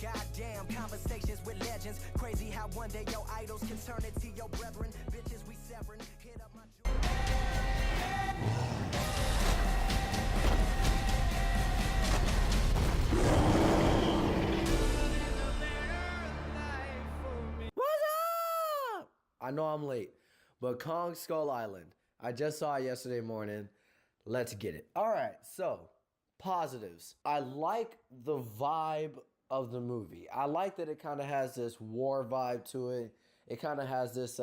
Goddamn, conversations with legends. Crazy how one day your idols can turn into your brethren. Bitches we severing. Hit up my What's up? I know I'm late, but Kong Skull Island. I just saw it yesterday morning. Let's get it. All right, so positives. I like the vibe of the movie. I like that it kind of has this war vibe to it. It kind of has this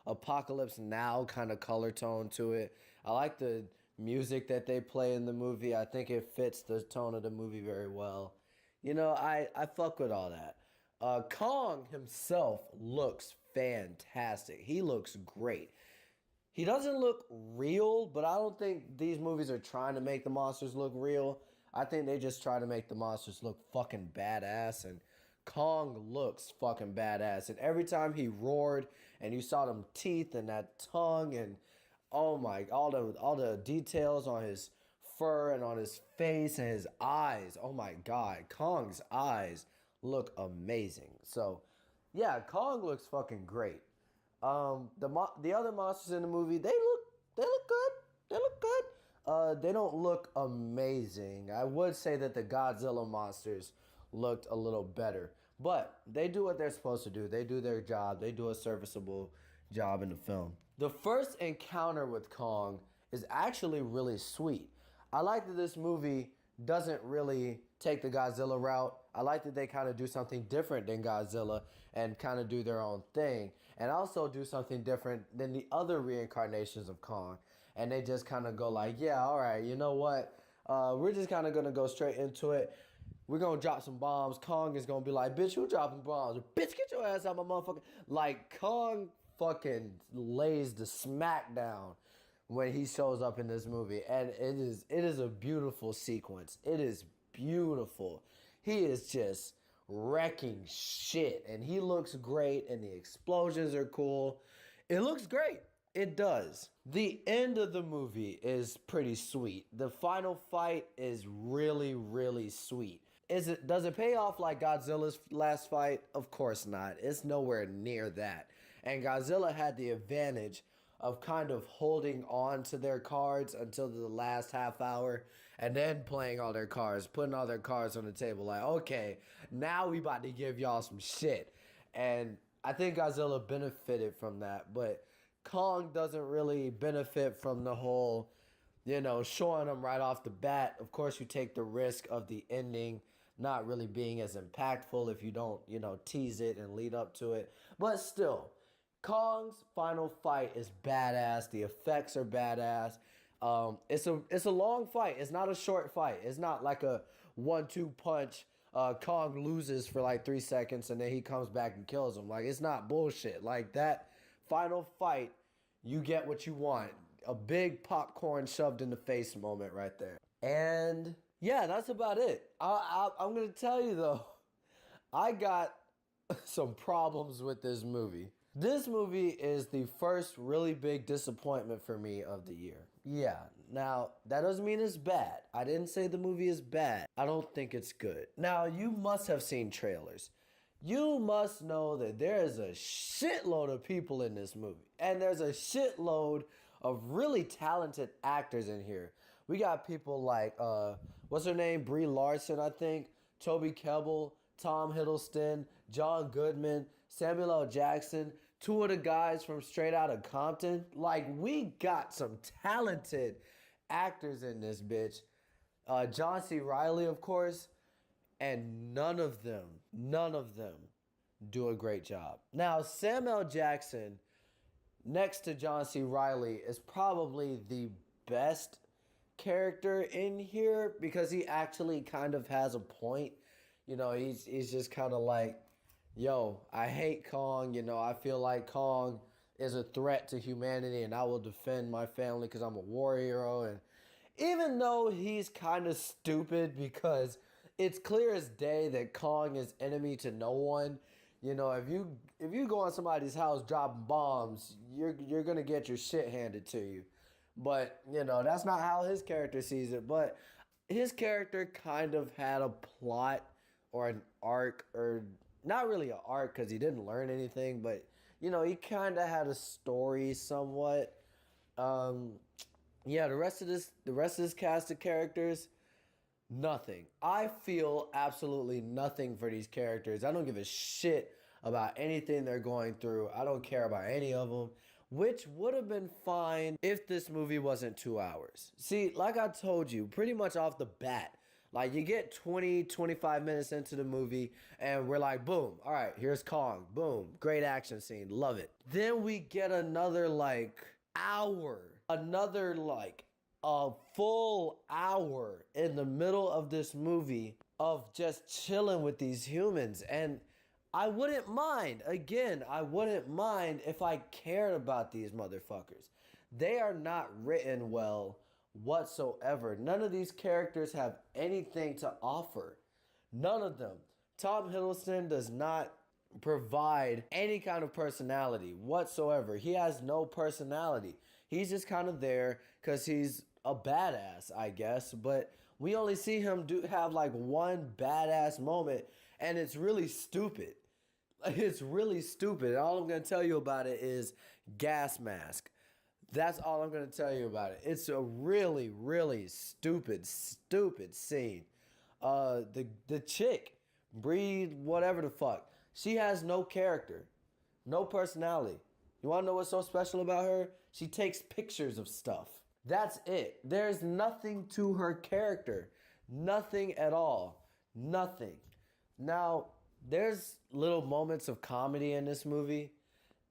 apocalypse now kind of color tone to it. I like the music that they play in the movie. I think it fits the tone of the movie very well. You know, I fuck with all that. Kong himself looks fantastic. He looks great. He doesn't look real, but I don't think these movies are trying to make the monsters look real. I think they just try to make the monsters look fucking badass, and Kong looks fucking badass. And every time he roared and you saw them teeth and that tongue and oh my, all the details on his fur and on his face and his eyes. Oh my god, Kong's eyes look amazing. So, yeah, Kong looks fucking great. The other monsters in the movie, they look good. They look good. They don't look amazing. I would say that the Godzilla monsters looked a little better, but they do what they're supposed to do. They do their job. They do a serviceable job in the film. The first encounter with Kong is actually really sweet. I like that this movie doesn't really take the Godzilla route. I like that they kind of do something different than Godzilla and kind of do their own thing. And also do something different than the other reincarnations of Kong. And they just kind of go like, yeah, all right, you know what? We're just kind of going to go straight into it. We're going to drop some bombs. Kong is going to be like, bitch, who dropping bombs? Bitch, get your ass out my motherfucker. Like, Kong fucking lays the smack down when he shows up in this movie. And it is a beautiful sequence. It is beautiful. He is just wrecking shit. And he looks great. And the explosions are cool. It looks great. It does. The end of the movie is pretty sweet. The final fight is really, really sweet. Does it pay off like Godzilla's last fight? Of course not. It's nowhere near that. And Godzilla had the advantage of kind of holding on to their cards until the last half hour and then playing all their cards, putting all their cards on the table like, okay, now we about to give y'all some shit. And I think Godzilla benefited from that, but Kong doesn't really benefit from the whole, you know, showing them right off the bat. Of course, you take the risk of the ending not really being as impactful if you don't, you know, tease it and lead up to it. But still, Kong's final fight is badass. The effects are badass. It's a long fight. It's not a short fight. It's not like a 1-2 punch. Kong loses for like 3 seconds and then he comes back and kills him. Like, it's not bullshit. Like, that final fight, you get what you want. A big popcorn shoved in the face moment right there. And yeah, that's about it. I'm going to tell you though, I got some problems with this movie. This movie is the first really big disappointment for me of the year. Yeah, now, that doesn't mean it's bad. I didn't say the movie is bad. I don't think it's good. Now, you must have seen trailers. You must know that there is a shitload of people in this movie. And there's a shitload of really talented actors in here. We got people like, what's her name? Brie Larson, I think. Toby Kebbell. Tom Hiddleston, John Goodman, Samuel L. Jackson, 2 of the guys from Straight Outta Compton. Like, we got some talented actors in this bitch. John C. Reilly, of course, and none of them do a great job. Now, Samuel L. Jackson, next to John C. Reilly, is probably the best character in here because he actually kind of has a point. You know, he's just kind of like, yo, I hate Kong. You know, I feel like Kong is a threat to humanity and I will defend my family because I'm a war hero. And even though he's kind of stupid because it's clear as day that Kong is enemy to no one. You know, if you go on somebody's house dropping bombs, you're going to get your shit handed to you. But, you know, that's not how his character sees it. But his character kind of had a plot or an arc, or not really an arc because he didn't learn anything, but you know, he kind of had a story somewhat. Um, yeah, the rest of this cast of characters, nothing. I feel absolutely nothing for these characters. I don't give a shit about anything they're going through. I don't care about any of them, which would have been fine if this movie wasn't 2 hours. See, like I told you, pretty much off the bat, like you get 20, 25 minutes into the movie and we're like, boom, all right, here's Kong. Boom, great action scene, love it. Then we get another like hour, another like a full hour in the middle of this movie of just chilling with these humans. And I wouldn't mind, again, I wouldn't mind if I cared about these motherfuckers. They are not written well whatsoever. None of these characters have anything to offer. None of them. Tom Hiddleston does not provide any kind of personality whatsoever. He has no personality. He's just kind of there because he's a badass, I guess. But we only see him have like one badass moment, and it's really stupid. It's really stupid. And all I'm going to tell you about it is gas mask. That's all I'm going to tell you about it. It's a really, really stupid scene. The chick, Bree, whatever the fuck, she has no character, no personality. You want to know what's so special about her? She takes pictures of stuff. That's it. There's nothing to her character. Nothing at all. Nothing. Now, there's little moments of comedy in this movie.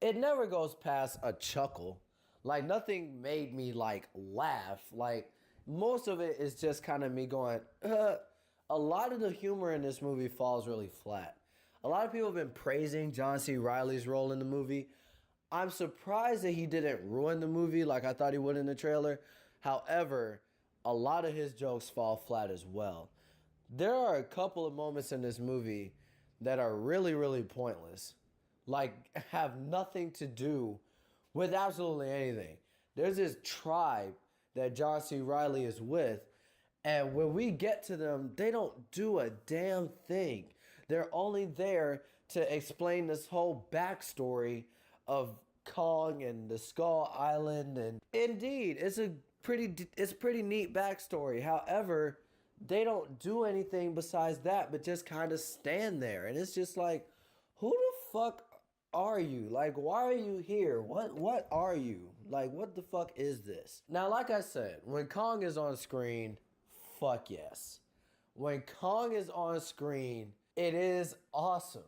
It never goes past a chuckle. Like, nothing made me, like, laugh. Like, most of it is just kind of me going, A lot of the humor in this movie falls really flat. A lot of people have been praising John C. Reilly's role in the movie. I'm surprised that he didn't ruin the movie like I thought he would in the trailer. However, a lot of his jokes fall flat as well. There are a couple of moments in this movie that are really, really pointless. Like, have nothing to do with absolutely anything. There's this tribe that John C. Reilly is with, and when we get to them, they don't do a damn thing. They're only there to explain this whole backstory of Kong and the Skull Island, and indeed, it's pretty neat backstory. However, they don't do anything besides that, but just kind of stand there, and it's just like, who the fuck are you? Like, why are you here? What are you? Like, what the fuck is this? Now, like I said, when Kong is on screen, fuck yes. When Kong is on screen, it is awesome.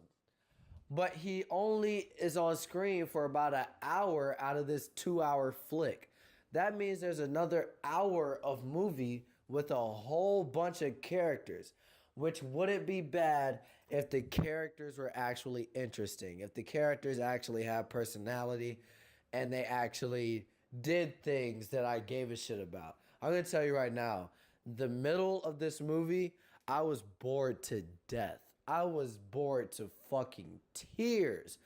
But he only is on screen for about an hour out of this 2-hour flick. That means there's another hour of movie with a whole bunch of characters, which wouldn't be bad if the characters were actually interesting, if the characters actually have personality and they actually did things that I gave a shit about. I'm going to tell you right now, the middle of this movie, I was bored to death. I was bored to fucking tears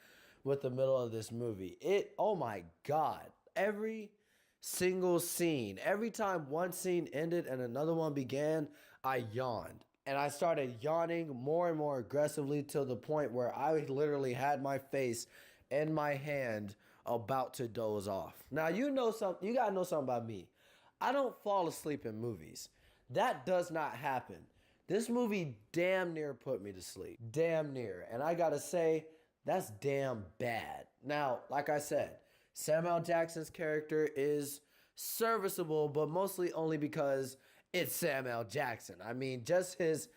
with the middle of this movie. Oh my God. Every single scene, every time one scene ended and another one began, I yawned. And I started yawning more and more aggressively to the point where I literally had my face in my hand about to doze off. Now, you gotta know something about me. I don't fall asleep in movies. That does not happen. This movie damn near put me to sleep. Damn near. And I gotta say, that's damn bad. Now, like I said, Samuel Jackson's character is serviceable, but mostly only because it's Samuel Jackson. I mean, just his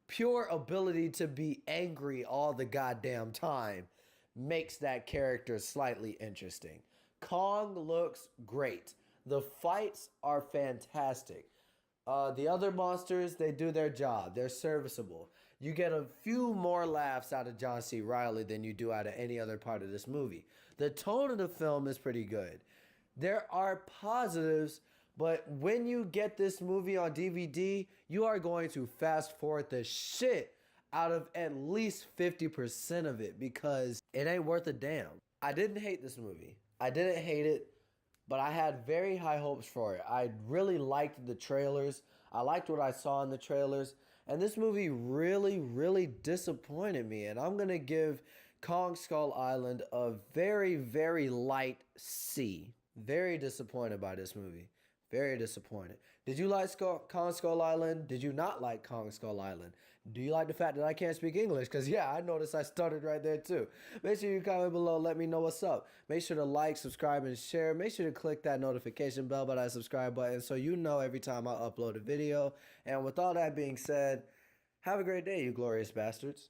pure ability to be angry all the goddamn time makes that character slightly interesting. Kong looks great. The fights are fantastic. The other monsters, they do their job. They're serviceable. You get a few more laughs out of John C. Reilly than you do out of any other part of this movie. The tone of the film is pretty good. There are positives, but when you get this movie on DVD, you are going to fast forward the shit out of at least 50% of it because it ain't worth a damn. I didn't hate this movie. I didn't hate it, but I had very high hopes for it. I really liked the trailers. I liked what I saw in the trailers, And this movie really, really disappointed me. And I'm going to give Kong Skull Island a very, very light C. Very disappointed by this movie. Very disappointed. Did you like Kong Skull Island? Did you not like Kong Skull Island? Do you like the fact that I can't speak English? Because, yeah, I noticed I stuttered right there, too. Make sure you comment below. Let me know what's up. Make sure to like, subscribe, and share. Make sure to click that notification bell by that subscribe button so you know every time I upload a video. And with all that being said, have a great day, you glorious bastards.